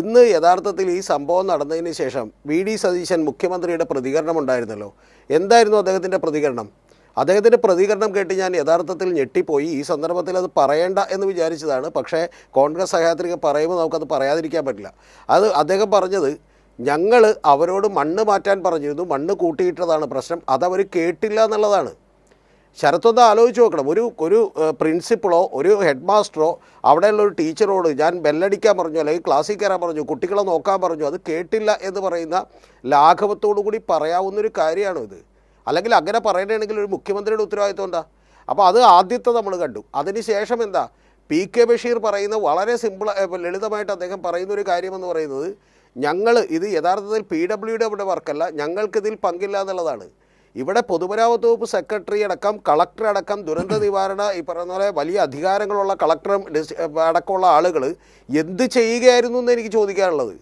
ഇന്ന് യഥാർത്ഥത്തിൽ ഈ സംഭവം നടന്നതിന് ശേഷം വി.ഡി. സതീശൻ മുഖ്യമന്ത്രിയുടെ പ്രതികരണം ഉണ്ടായിരുന്നല്ലോ. എന്തായിരുന്നു അദ്ദേഹത്തിൻ്റെ പ്രതികരണം? അദ്ദേഹത്തിൻ്റെ പ്രതികരണം കേട്ട് ഞാൻ യഥാർത്ഥത്തിൽ ഞെട്ടിപ്പോയി. ഈ സന്ദർഭത്തിൽ അത് പറയേണ്ട എന്ന് വിചാരിച്ചതാണ്. പക്ഷേ കോൺഗ്രസ് സഹയാത്രിക പറയുമ്പോൾ നമുക്കത് പറയാതിരിക്കാൻ പറ്റില്ല. അദ്ദേഹം പറഞ്ഞത്, ഞങ്ങൾ അവരോട് മണ്ണ് മാറ്റാൻ പറഞ്ഞിരുന്നു, മണ്ണ് കൂട്ടിയിട്ടതാണ് പ്രശ്നം, അതവർ കേട്ടില്ല എന്നുള്ളതാണ്. ശരത്തൊന്ന് ആലോചിച്ച് നോക്കണം. ഒരു പ്രിൻസിപ്പളോ ഒരു ഹെഡ് മാസ്റ്ററോ അവിടെയുള്ള ഒരു ടീച്ചറോട് ഞാൻ ബെല്ലടിക്കാൻ പറഞ്ഞു, അല്ലെങ്കിൽ ക്ലാസ്സിൽ കയറാൻ പറഞ്ഞു, കുട്ടികളെ നോക്കാൻ പറഞ്ഞു, അത് കേട്ടില്ല എന്ന് പറയുന്ന ലാഘവത്തോടു കൂടി പറയാവുന്നൊരു കാര്യമാണോ ഇത്? അല്ലെങ്കിൽ അങ്ങനെ പറയണമെങ്കിൽ ഒരു മുഖ്യമന്ത്രിയുടെ ഉത്തരവാദിത്വം എന്താ? അപ്പോൾ അത് ആദ്യത്തെ നമ്മൾ കണ്ടു. അതിനുശേഷം എന്താ, പി.കെ. ബഷീർ പറയുന്ന വളരെ ലളിതമായിട്ട് അദ്ദേഹം പറയുന്നൊരു കാര്യമെന്ന് പറയുന്നത്, ഞങ്ങൾ ഇത് യഥാർത്ഥത്തിൽ PWD അവിടെ വർക്കല്ല, ഞങ്ങൾക്കിതിൽ പങ്കില്ല എന്നുള്ളതാണ്. ഇവിടെ പൊതുമരാമത്ത് വകുപ്പ് സെക്രട്ടറി അടക്കം കളക്ടർ അടക്കം ദുരന്ത നിവാരണ ഈ പറയുന്ന പോലെ വലിയ അധികാരങ്ങളുള്ള കളക്ടറും അടക്കമുള്ള ആളുകൾ എന്ത് ചെയ്യുകയായിരുന്നു എന്ന് എനിക്ക് ചോദിക്കാനുള്ളത്.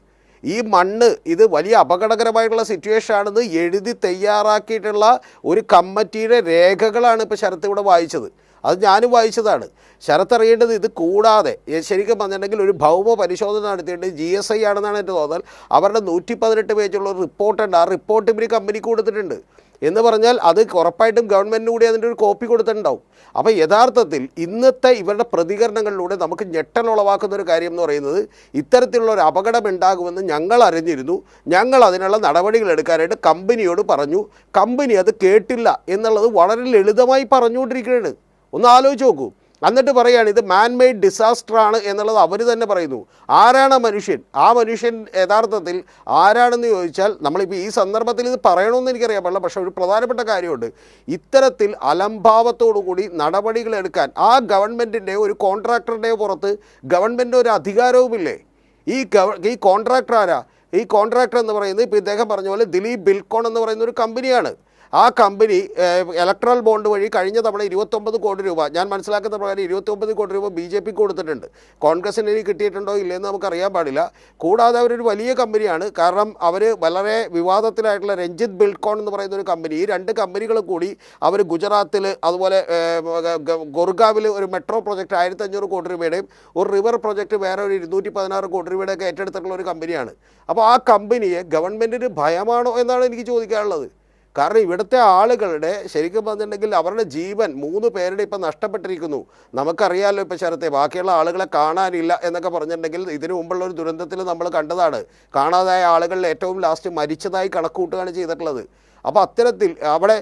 ഈ മണ്ണ് ഇത് വലിയ അപകടകരമായിട്ടുള്ള സിറ്റുവേഷൻ ആണെന്ന് എഴുതി തയ്യാറാക്കിയിട്ടുള്ള ഒരു കമ്മിറ്റിയുടെ രേഖകളാണ് ഇപ്പോൾ ശരത്ത് ഇവിടെ വായിച്ചത്. അത് ഞാനും വായിച്ചതാണ്. ശരത്ത് അറിയേണ്ടത് ഇത് കൂടാതെ ശരിക്കും പറഞ്ഞിട്ടുണ്ടെങ്കിൽ ഒരു ഭൗമ പരിശോധന നടത്തിയിട്ട് GSI ആണെന്നാണ് എൻ്റെ തോന്നൽ. അവരുടെ 118 പേജുള്ള ഒരു റിപ്പോർട്ടുണ്ട്. ആ റിപ്പോർട്ട് ഇവർ കമ്പനിക്ക് കൊടുത്തിട്ടുണ്ട് എന്ന് പറഞ്ഞാൽ അത് ഉറപ്പായിട്ടും ഗവൺമെൻറ്റിന് കൂടി അതിൻ്റെ ഒരു കോപ്പി കൊടുത്തിട്ടുണ്ടാവും. അപ്പോൾ യഥാർത്ഥത്തിൽ ഇന്നത്തെ ഇവരുടെ പ്രതികരണങ്ങളിലൂടെ നമുക്ക് ഞെട്ടലുളവാക്കുന്ന ഒരു കാര്യം എന്ന് പറയുന്നത്, ഇത്തരത്തിലുള്ള ഒരു അപകടം ഉണ്ടാകുമെന്ന് ഞങ്ങൾ അറിഞ്ഞിരുന്നു, ഞങ്ങൾ അതിനുള്ള നടപടികൾ എടുക്കാനായിട്ട് കമ്പനിയോട് പറഞ്ഞു, കമ്പനി അത് കേട്ടില്ല എന്നുള്ളത് വളരെ ലളിതമായി പറഞ്ഞുകൊണ്ടിരിക്കുകയാണ്. ഒന്ന് ആലോചിച്ച് നോക്കൂ. എന്നിട്ട് പറയുകയാണ് ഇത് മാൻ മെയ്ഡ് ഡിസാസ്റ്ററാണ് എന്നുള്ളത് അവർ തന്നെ പറയുന്നു. ആരാണ് മനുഷ്യൻ? ആ മനുഷ്യൻ യഥാർത്ഥത്തിൽ ആരാണെന്ന് ചോദിച്ചാൽ, നമ്മളിപ്പോൾ ഈ സന്ദർഭത്തിൽ ഇത് പറയണമെന്ന് എനിക്കറിയാൻ പാടില്ല, പക്ഷേ ഒരു പ്രധാനപ്പെട്ട കാര്യമുണ്ട്. ഇത്തരത്തിൽ അലംഭാവത്തോടുകൂടി നടപടികൾ എടുക്കാൻ ആ ഗവൺമെൻറ്റിൻ്റെയോ ഒരു കോൺട്രാക്ടറുടെയോ പുറത്ത് ഗവൺമെൻറ്റിൻ്റെ ഒരു അധികാരവുമില്ലേ? ഈ കോൺട്രാക്ടർ ആരാ? ഈ കോൺട്രാക്ടർ എന്ന് പറയുന്നത് ഇപ്പോൾ ഇദ്ദേഹം പറഞ്ഞ പോലെ ദിലീപ് ബിൽക്കോൺ എന്ന് പറയുന്ന ഒരു കമ്പനിയാണ്. ആ കമ്പനി ഇലക്ട്രൽ ബോണ്ട് വഴി കഴിഞ്ഞ തവണ 29 കോടി രൂപ, ഞാൻ മനസ്സിലാക്കുന്ന പ്രകാരം 29 കോടി രൂപ BJP കൊടുത്തിട്ടുണ്ട്. കോൺഗ്രസിന് ഇനി കിട്ടിയിട്ടുണ്ടോ ഇല്ലയെന്ന് നമുക്കറിയാൻ പാടില്ല. കൂടാതെ അവരൊരു വലിയ കമ്പനിയാണ്. കാരണം അവർ വളരെ വിവാദത്തിലായിട്ടുള്ള രഞ്ജിത്ത് ബിൽക്കോൺ എന്ന് പറയുന്ന ഒരു കമ്പനി, ഈ 2 കമ്പനികൾ കൂടി അവർ ഗുജറാത്തിൽ അതുപോലെ ഗുർഗാവിൽ ഒരു മെട്രോ പ്രൊജക്റ്റ് 1500 കോടി രൂപയുടെയും ഒരു റിവർ പ്രൊജക്റ്റ് വേറെ ഒരു 216 കോടി രൂപയുടെയൊക്കെ ഏറ്റെടുത്തിട്ടുള്ള ഒരു കമ്പനിയാണ്. അപ്പോൾ ആ കമ്പനിയെ ഗവൺമെൻറ്റിന് ഭയമാണോ എന്നാണ് എനിക്ക് ചോദിക്കാനുള്ളത്. കാരണം ഇവിടുത്തെ ആളുകളുടെ ശരിക്കും പറഞ്ഞിട്ടുണ്ടെങ്കിൽ അവരുടെ ജീവൻ 3 പേരുടെ ഇപ്പം നഷ്ടപ്പെട്ടിരിക്കുന്നു. നമുക്കറിയാമല്ലോ ഇപ്പോൾ ശരത്തെ, ബാക്കിയുള്ള ആളുകളെ കാണാനില്ല എന്നൊക്കെ പറഞ്ഞിട്ടുണ്ടെങ്കിൽ ഇതിനു മുമ്പുള്ള ഒരു ദുരന്തത്തിൽ നമ്മൾ കണ്ടതാണ്. കാണാതായ ആളുകളിൽ ഏറ്റവും ലാസ്റ്റ് മരിച്ചതായി കണക്കൂട്ടുകയാണ് ചെയ്തിട്ടുള്ളത്. അപ്പോൾ അത്തരത്തിൽ അവിടെ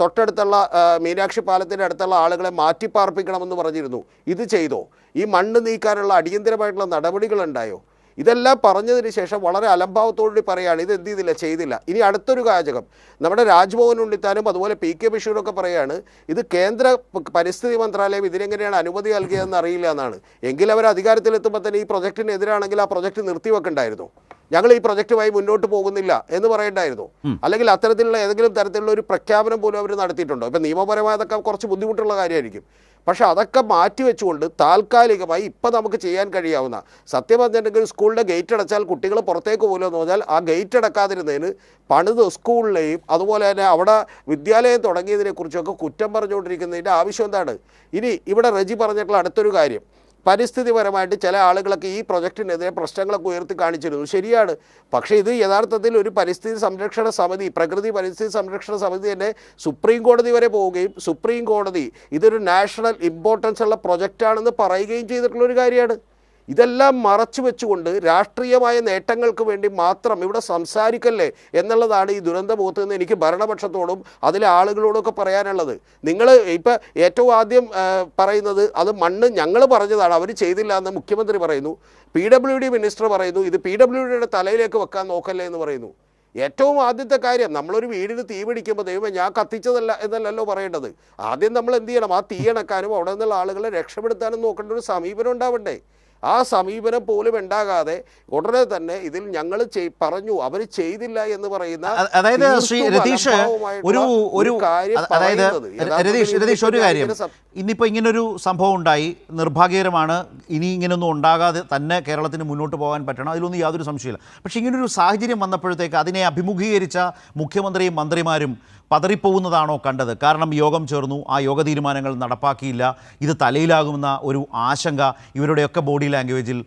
തൊട്ടടുത്തുള്ള മീനാക്ഷി പാലത്തിൻ്റെ അടുത്തുള്ള ആളുകളെ മാറ്റിപ്പാർപ്പിക്കണമെന്ന് പറഞ്ഞിരുന്നു. ഇത് ചെയ്തോ? ഈ മണ്ണ് നീക്കാനുള്ള അടിയന്തരമായിട്ടുള്ള നടപടികളുണ്ടായോ? ഇതെല്ലാം പറഞ്ഞതിന് ശേഷം വളരെ അലംഭാവത്തോടുകൂടി പറയുകയാണ് ഇത് എന്ത് ചെയ്തില്ല, ചെയ്തില്ല. ഇനി അടുത്തൊരു വാചകം, നമ്മുടെ രാജ്ഭവൻ ഉണ്ണിത്താനും അതുപോലെ പി.കെ. ബഷീറൊക്കെ പറയുകയാണ് ഇത് കേന്ദ്ര പരിസ്ഥിതി മന്ത്രാലയം ഇതിനെങ്ങനെയാണ് അനുമതി നൽകിയതെന്ന് അറിയില്ല എന്നാണ്. എങ്കിൽ അവർ അധികാരത്തിലെത്തുമ്പോൾ തന്നെ ഈ പ്രൊജക്റ്റിനെതിരാണെങ്കിൽ ആ പ്രൊജക്റ്റ് നിർത്തിവെക്കണ്ടായിരുന്നു, ഞങ്ങൾ ഈ പ്രൊജക്റ്റുമായി മുന്നോട്ട് പോകുന്നില്ല എന്ന് പറയണ്ടായിരുന്നു. അല്ലെങ്കിൽ അത്തരത്തിലുള്ള ഏതെങ്കിലും തരത്തിലുള്ള ഒരു പ്രഖ്യാപനം പോലും അവർ നടത്തിയിട്ടുണ്ടോ? ഇപ്പം നിയമപരമായി അതൊക്കെ കുറച്ച് ബുദ്ധിമുട്ടുള്ള കാര്യമായിരിക്കും. പക്ഷേ അതൊക്കെ മാറ്റിവെച്ചുകൊണ്ട് താൽക്കാലികമായി ഇപ്പം നമുക്ക് ചെയ്യാൻ കഴിയാവുന്ന, സത്യം പറഞ്ഞിട്ടുണ്ടെങ്കിൽ സ്കൂളിൻ്റെ ഗേറ്റ് അടച്ചാൽ കുട്ടികൾ പുറത്തേക്ക് പോകുമെന്ന് പറഞ്ഞാൽ ആ ഗേറ്റ് അടക്കാതിരുന്നതിന് പണിത് സ്കൂളിലെയും അതുപോലെ തന്നെ അവിടെ വിദ്യാലയം തുടങ്ങിയതിനെക്കുറിച്ചൊക്കെ കുറ്റം പറഞ്ഞുകൊണ്ടിരിക്കുന്നതിൻ്റെ ആവശ്യം എന്താണ്? ഇനി ഇവിടെ റജി പറഞ്ഞിട്ടുള്ള അടുത്തൊരു കാര്യം, പരിസ്ഥിതിപരമായിട്ട് ചില ആളുകളൊക്കെ ഈ പ്രൊജക്റ്റിനെതിരെ പ്രശ്നങ്ങളൊക്കെ ഉയർത്തി കാണിച്ചിരുന്നു. ശരിയാണ്. പക്ഷേ ഇത് യഥാർത്ഥത്തിൽ ഒരു പരിസ്ഥിതി സംരക്ഷണ സമിതി, പ്രകൃതി പരിസ്ഥിതി സംരക്ഷണ സമിതി തന്നെ സുപ്രീം കോടതി വരെ പോവുകയും സുപ്രീം കോടതി ഇതൊരു നാഷണൽ ഇമ്പോർട്ടൻസ് ഉള്ള പ്രൊജക്റ്റാണെന്ന് പറയുകയും ചെയ്തിട്ടുള്ളൊരു കാര്യമാണ്. ഇതെല്ലാം മറച്ചു വെച്ചുകൊണ്ട് രാഷ്ട്രീയമായ നേട്ടങ്ങൾക്ക് വേണ്ടി മാത്രം ഇവിടെ സംസാരിക്കല്ലേ എന്നുള്ളതാണ് ഈ ദുരന്തമുഖത്ത് നിന്ന് എനിക്ക് ഭരണപക്ഷത്തോടും അതിലെ ആളുകളോടൊക്കെ പറയാനുള്ളത്. നിങ്ങൾ ഇപ്പം ഏറ്റവും ആദ്യം പറയുന്നത് അത് മണ്ണ് ഞങ്ങൾ പറഞ്ഞതാണ്, അവർ ചെയ്തില്ല എന്ന് മുഖ്യമന്ത്രി പറയുന്നു. PWD മിനിസ്റ്റർ പറയുന്നു ഇത് PWDയുടെ തലയിലേക്ക് വെക്കാൻ നോക്കല്ലേ എന്ന് പറയുന്നു. ഏറ്റവും ആദ്യത്തെ കാര്യം, നമ്മളൊരു വീടിന് തീ പിടിക്കുമ്പോൾ ദൈവമേ ഞാൻ കത്തിച്ചതല്ല എന്നല്ലല്ലോ പറയേണ്ടത്. ആദ്യം നമ്മൾ എന്ത് ചെയ്യണം? ആ തീ അണക്കാനും അവിടെ നിന്നുള്ള ആളുകളെ രക്ഷപ്പെടുത്താനും നോക്കേണ്ട ഒരു സമീപനം ഉണ്ടാവണ്ടേ? ആ സമീപനം പോലും ഉണ്ടാകാതെ ഉടനെ തന്നെ ഇതിൽ ഞങ്ങൾ പറഞ്ഞു അവർ ചെയ്തില്ല എന്ന് പറയുന്ന, അതായത് ശ്രീ രതീഷ് ഒരു കാര്യം, ഇന്നിപ്പോൾ ഇങ്ങനൊരു സംഭവം ഉണ്ടായി, നിർഭാഗ്യകരമാണ്. ഇനി ഇങ്ങനെയൊന്നും ഉണ്ടാകാതെ തന്നെ കേരളത്തിന് മുന്നോട്ട് പോകാൻ പറ്റണം, അതിലൊന്നും യാതൊരു സംശയമില്ല. പക്ഷേ ഇങ്ങനൊരു സാഹചര്യം വന്നപ്പോഴത്തേക്ക് അതിനെ അഭിമുഖീകരിച്ച മുഖ്യമന്ത്രിയും മന്ത്രിമാരും പതറിപ്പോകുന്നതാണോ കണ്ടത്? കാരണം യോഗം ചേർന്നു, ആ യോഗ തീരുമാനങ്ങൾ നടപ്പാക്കിയില്ല, ഇത് തലയിലാകുന്ന ഒരു ആശങ്ക ഇവരുടെയൊക്കെ ബോഡി ലാംഗ്വേജിൽ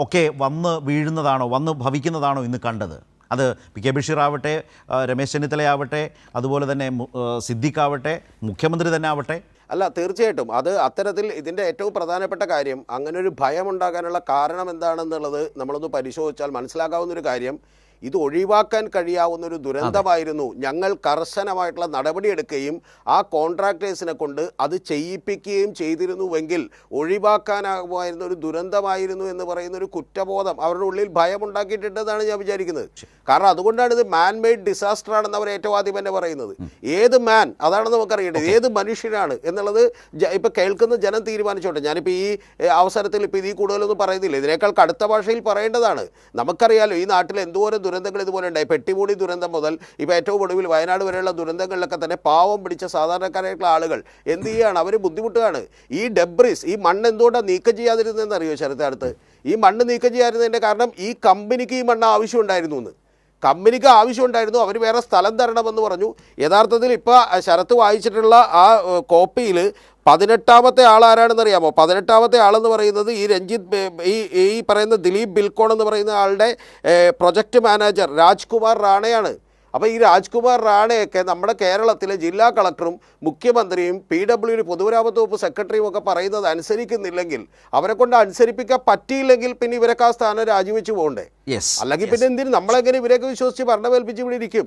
ഒക്കെ വന്ന് വീഴുന്നതാണോ, വന്ന് ഭവിക്കുന്നതാണോ ഇന്ന് കണ്ടത്? അത് പി കെ ബഷീർ ആവട്ടെ, രമേശ് ചെന്നിത്തലയാവട്ടെ, അതുപോലെ തന്നെ സിദ്ദിഖാവട്ടെ, മുഖ്യമന്ത്രി തന്നെ ആവട്ടെ. അല്ല, തീർച്ചയായിട്ടും അത് അത്തരത്തിൽ ഇതിൻ്റെ ഏറ്റവും പ്രധാനപ്പെട്ട കാര്യം, അങ്ങനെ ഒരു ഭയം ഉണ്ടാകാനുള്ള കാരണം എന്താണെന്നുള്ളത് നമ്മളൊന്ന് പരിശോധിച്ചാൽ മനസ്സിലാക്കാവുന്നൊരു കാര്യം, ഇത് ഒഴിവാക്കാൻ കഴിയാവുന്ന ഒരു ദുരന്തമായിരുന്നു. ഞങ്ങൾ കർശനമായിട്ടുള്ള നടപടിയെടുക്കുകയും ആ കോൺട്രാക്ടേഴ്സിനെ കൊണ്ട് അത് ചെയ്യിപ്പിക്കുകയും ചെയ്തിരുന്നുവെങ്കിൽ ഒഴിവാക്കാനാകുമായിരുന്ന ഒരു ദുരന്തമായിരുന്നു എന്ന് പറയുന്ന ഒരു കുറ്റബോധം അവരുടെ ഉള്ളിൽ ഭയമുണ്ടാക്കിയിട്ടുണ്ടെന്നാണ് ഞാൻ വിചാരിക്കുന്നത്. കാരണം അതുകൊണ്ടാണ് ഇത് മാൻ മെയ്ഡ് ഡിസാസ്റ്റർ ആണെന്ന് അവർ ഏറ്റവും ആദ്യം തന്നെ പറയുന്നത്. ഏത് മാൻ, അതാണ് നമുക്കറിയേണ്ടത്, ഏത് മനുഷ്യനാണ് എന്നുള്ളത് ഇപ്പോൾ കേൾക്കുന്ന ജനം തീരുമാനിച്ചോട്ടെ. ഞാനിപ്പോൾ ഈ അവസരത്തിൽ ഇപ്പോൾ ഇതിൽ കൂടുതലൊന്നും പറയുന്നില്ല, ഇതിനേക്കാൾ കടുത്ത ഭാഷയിൽ പറയേണ്ടതാണ്. നമുക്കറിയാലോ ഈ നാട്ടിൽ എന്തോരം ദുരന്തങ്ങൾ ഇതുപോലെ ഉണ്ടായി. പെട്ടിമൂടി ദുരന്തം മുതൽ ഇപ്പോൾ ഏറ്റവും ഒടുവിൽ വയനാട് വരെയുള്ള ദുരന്തങ്ങളിലൊക്കെ തന്നെ പാവം പിടിച്ച സാധാരണക്കാരായിട്ടുള്ള ആളുകൾ എന്ത് ചെയ്യുകയാണ്, അവർ ബുദ്ധിമുട്ടുകയാണ്. ഈ ഡെബ്രിസ്, ഈ മണ്ണ് എന്തുകൊണ്ടാണ് നീക്കം ചെയ്യാതിരുന്നതെന്ന് അറിയോ? ശരത്തടുത്ത് ഈ മണ്ണ് നീക്കം ചെയ്യാതിരുന്നതിൻ്റെ കാരണം ഈ കമ്പനിക്ക് ഈ മണ്ണ് ആവശ്യമുണ്ടായിരുന്നു എന്ന്. കമ്പനിക്ക് ആവശ്യമുണ്ടായിരുന്നു, അവർ വേറെ സ്ഥലം തരണമെന്ന് പറഞ്ഞു. യഥാർത്ഥത്തിൽ ഇപ്പോൾ ശരത്ത് വായിച്ചിട്ടുള്ള ആ കോപ്പിയിൽ 18ാമത്തെ ആളാരാണെന്ന് അറിയാമോ? 18ാമത്തെ ആളെന്ന് പറയുന്നത് ഈ രഞ്ജിത്ത്, ഈ പറയുന്ന ദിലീപ് ബിൽക്കോൺ എന്ന് പറയുന്ന ആളുടെ പ്രൊജക്റ്റ് മാനേജർ രാജ്കുമാർ റാണയാണ്. അപ്പോൾ ഈ രാജ്കുമാർ റാണയൊക്കെ നമ്മുടെ കേരളത്തിലെ ജില്ലാ കളക്ടറും മുഖ്യമന്ത്രിയും PWD പൊതുമരാമത്ത് വകുപ്പ് സെക്രട്ടറിയും ഒക്കെ പറയുന്നത് അനുസരിക്കുന്നില്ലെങ്കിൽ, അവരെ കൊണ്ട് അനുസരിപ്പിക്കാൻ പറ്റിയില്ലെങ്കിൽ പിന്നെ ഇവരൊക്കെ ആ സ്ഥാനം രാജിവെച്ച് പോകണ്ടേ? അല്ലെങ്കിൽ പിന്നെ എന്തിനും നമ്മളെങ്ങനെ ഇവരെയൊക്കെ വിശ്വസിച്ച് ഭരണമേൽപ്പിച്ച് ഇവിടെ ഇരിക്കും?